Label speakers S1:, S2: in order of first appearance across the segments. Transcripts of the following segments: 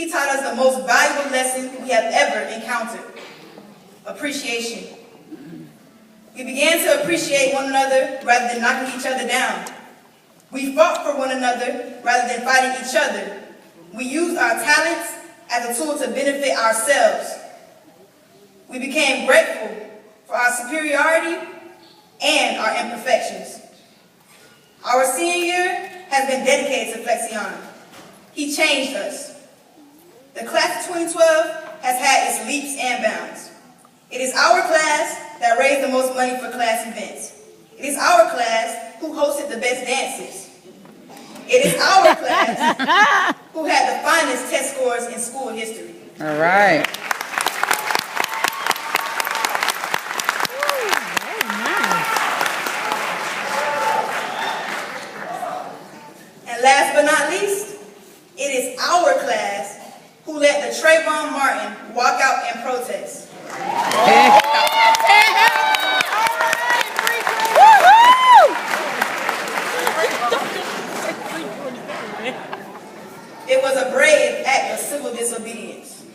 S1: He taught us the most valuable lesson we have ever encountered: appreciation. We began to appreciate one another rather than knocking each other down. We fought for one another rather than fighting each other. We used our talents as a tool to benefit ourselves. We became grateful for our superiority and our imperfections. Our senior year has been dedicated to Flexion. He changed us. The class of 2012 has had its leaps and bounds. It is our class that raised the most money for class events. It is our class who hosted the best dances. It is our class who had the finest test scores in school history.
S2: All right.
S1: And last but not least, it is our class who let the Trayvon Martin walk out and protest. It was a brave act of civil disobedience.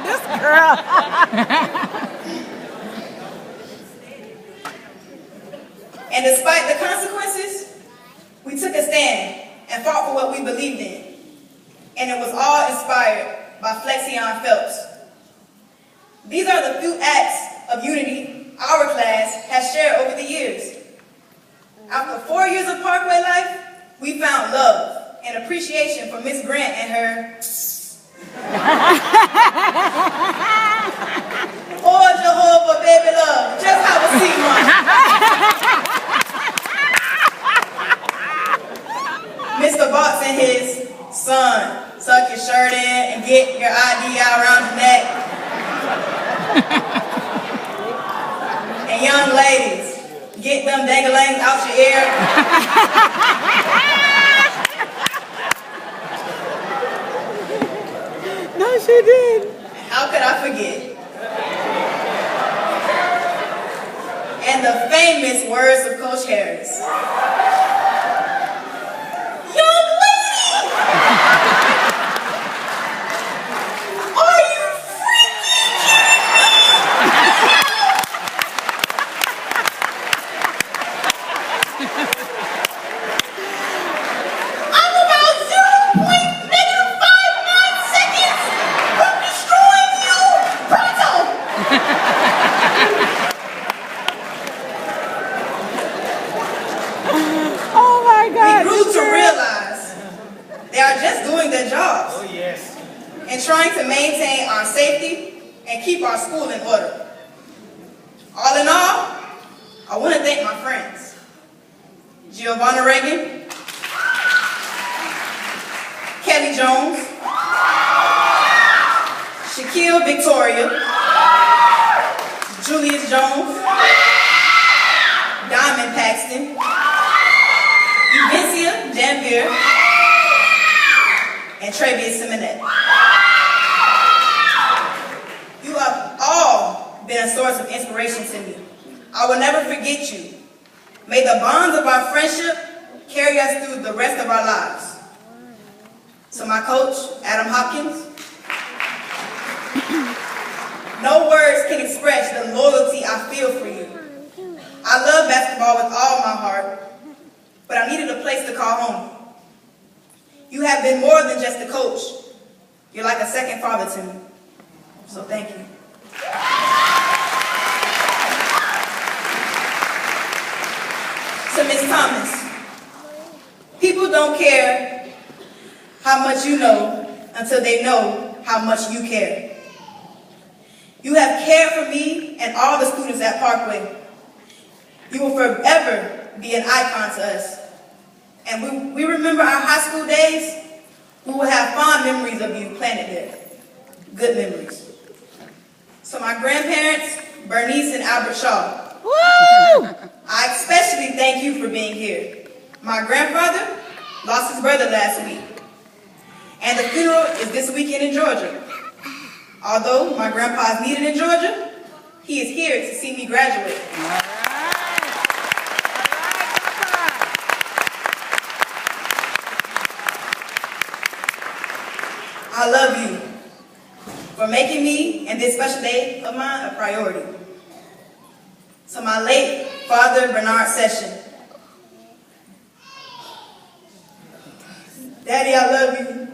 S2: This girl.
S1: And despite the consequences, we took a stand and fought for what we believed in. And it was all inspired by Flexion Phelps. These are the few acts of unity our class has shared over the years. After 4 years of Parkway life, we found love and appreciation for Miss Grant and her oh Jehovah, baby love, just have a seat, one. Mr. Box and his son, tuck your shirt in and get your ID out around your neck. And young ladies, get them dangalangs out your ear.
S2: No, she did.
S1: How could I forget? And the famous words of Coach Harris. Young lady! Are you freaking kidding me? I'm about 0.59 seconds from destroying you, pronto!
S2: Oh my God.
S1: We grew to realize they are just doing their jobs.
S3: Oh, yes.
S1: And trying to maintain our safety and keep our school in order. All in all, I want to thank my friends. Giovanna Reagan, Kelly Jones, Shaquille Victoria, Julius Jones, Diamond Paxton, Evincia Janvier, and Travius Simonette. You have all been a source of inspiration to me. I will never forget you. May the bonds of our friendship carry us through the rest of our lives. To my coach, Adam Hopkins, no words can express the loyalty I feel for you. I love basketball with all my heart, but I needed a place to call home. You have been more than just a coach. You're like a second father to me. So thank you. To Ms. Thomas, people don't care how much you know until they know how much you care. You have cared for me and all the students at Parkway. You will forever be an icon to us. And we remember our high school days. We will have fond memories of you planted there. Good memories. So my grandparents, Bernice and Albert Shaw,
S2: Woo!
S1: I especially thank you for being here. My grandfather lost his brother last week. And the funeral is this weekend in Georgia. Although my grandpa is needed in Georgia, he is here to see me graduate. I love you for making me and this special day of mine a priority. To my late father, Bernard Session. Daddy, I love you.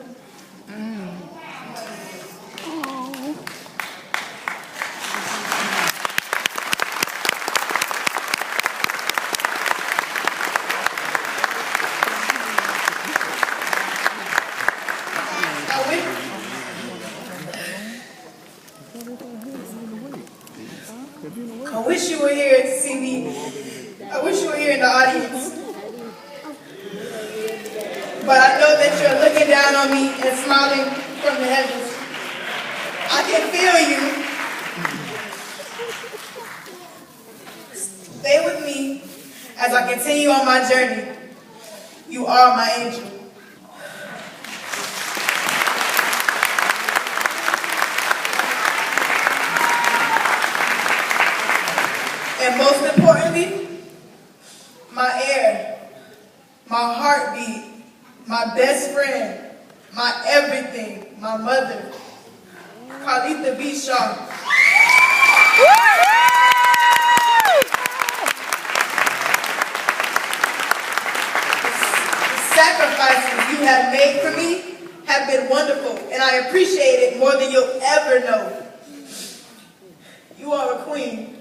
S1: I wish you were here to see me. I wish you were here in the audience. But I know that you're looking down on me and smiling from the heavens. I can feel you. Stay with me as I continue on my journey. You are my angel. And most importantly, my air, my heartbeat, my best friend, my everything, my mother, Kalitha B. Shaw. The sacrifices you have made for me have been wonderful, and I appreciate it more than you'll ever know. You are a queen.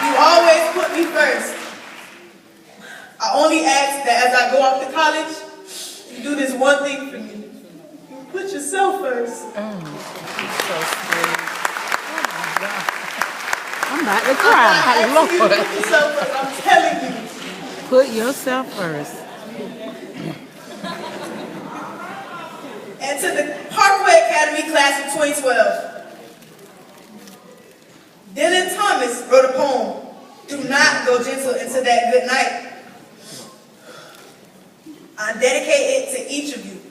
S1: You always put me first. I only ask that as I go off to college, you do this one thing for me. You put yourself first.
S2: So sweet. I'm about to cry.
S1: You
S2: Lord.
S1: put yourself first. I'm telling you.
S2: Put yourself first.
S1: And to the Parkway Academy class of 2012, Dylan Thomas wrote a poem, "Do not go gentle into that good night." I dedicate it to each of you.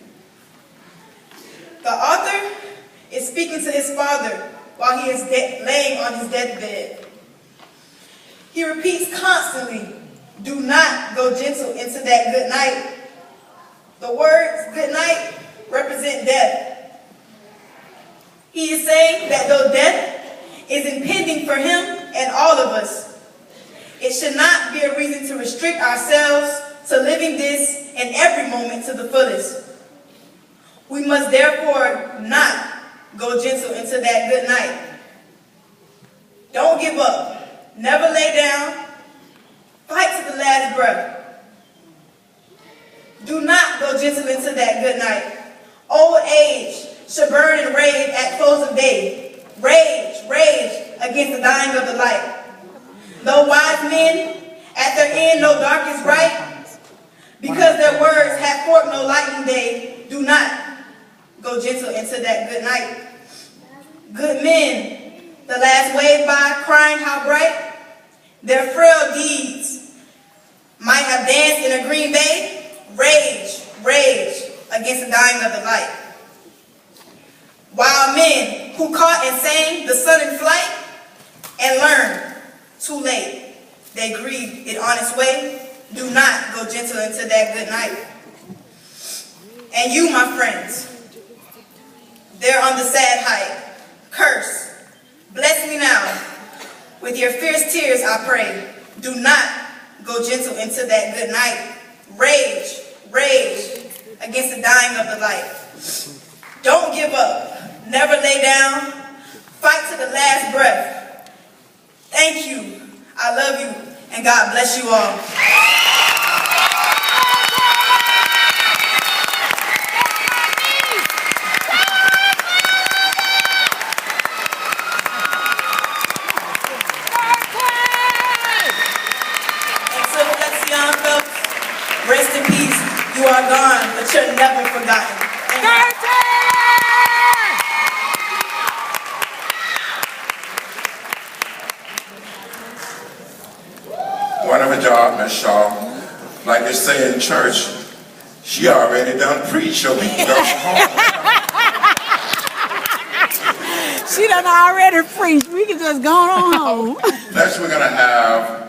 S1: The author is speaking to his father while he is laying on his deathbed. He repeats constantly, "Do not go gentle into that good night." The words "good night" represent death. He is saying that though death is impending for him and all of us, it should not be a reason to restrict ourselves to living this and every moment to the fullest. We must therefore not go gentle into that good night. Don't give up. Never lay down. Fight to the last breath. Do not go gentle into that good night. Old age should burn and rave at close of day. Rage, rage against the dying of the light. Though wise men at their end know dark is right, because their words have forked no lightning day, do not go gentle into that good night. Good men, the last wave by, crying how bright, their frail deeds might have danced in a green bay. Rage, rage against the dying of the light. Wild men who caught and sang the sun in flight and learned too late they grieved it on its way. Do not go gentle into that good night. And you, my friends, there on the sad height, curse, bless me now. With your fierce tears I pray. Do not go gentle into that good night. Rage, rage against the dying of the light. Don't give up. Never lay down. Fight to the last breath. Thank you. I love you. And God bless you all. And to Flexion Phelps, rest in peace. You are gone, but you're never forgotten.
S3: Wonderful job, Miss Shaw. Like they say in church, she already done preached, so we can go home.
S2: She done already preached. We can just go on home.
S3: Next, we're going to have